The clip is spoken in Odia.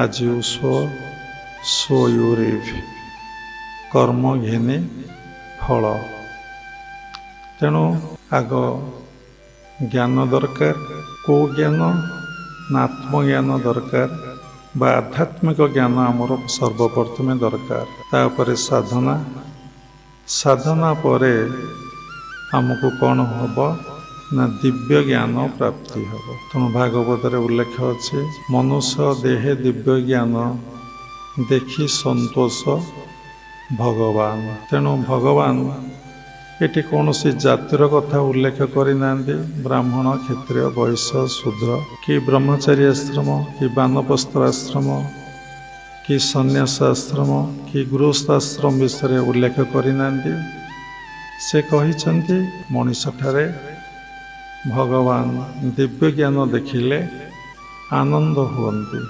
ଆଜି ସ୍ୱୟୁରେଭ କର୍ମ ଘେନି ଫଳ। ତେଣୁ ଆଗ ଜ୍ଞାନ ଦରକାର। କେଉଁ ଜ୍ଞାନ? ନା ଆତ୍ମଜ୍ଞାନ ଦରକାର ବା ଆଧ୍ୟାତ୍ମିକ ଜ୍ଞାନ ଆମର ସର୍ବପ୍ରଥମେ ଦରକାର। ତାପରେ ସାଧନା। ସାଧନା ପରେ ଆମକୁ କ'ଣ ହେବ? ନା ଦିବ୍ୟ ଜ୍ଞାନ ପ୍ରାପ୍ତି ହେବ। ତେଣୁ ଭାଗବତରେ ଉଲ୍ଲେଖ ଅଛି, ମନୁଷ୍ୟ ଦେହେ ଦିବ୍ୟ ଜ୍ଞାନ ଦେଖି ସନ୍ତୋଷ ଭଗବାନ। ତେଣୁ ଭଗବାନ ଏଠି କୌଣସି ଜାତିର କଥା ଉଲ୍ଲେଖ କରିନାହାନ୍ତି। ବ୍ରାହ୍ମଣ, କ୍ଷତ୍ରିୟ, ବୈଶ୍ୟ, ଶୂଦ୍ର, କି ବ୍ରହ୍ମଚାରୀ ଆଶ୍ରମ, କି ବାନପ୍ରସ୍ଥ ଆଶ୍ରମ, କି ସନ୍ନ୍ୟାସ ଆଶ୍ରମ, କି ଗୃହସ୍ଥାଶ୍ରମ ବିଷୟରେ ଉଲ୍ଲେଖ କରିନାହାନ୍ତି। ସେ କହିଛନ୍ତି ମଣିଷଠାରେ ଭଗବାନ ଦିବ୍ୟ ଜ୍ଞାନ ଦେଖିଲେ ଆନନ୍ଦ ହୁଅନ୍ତି।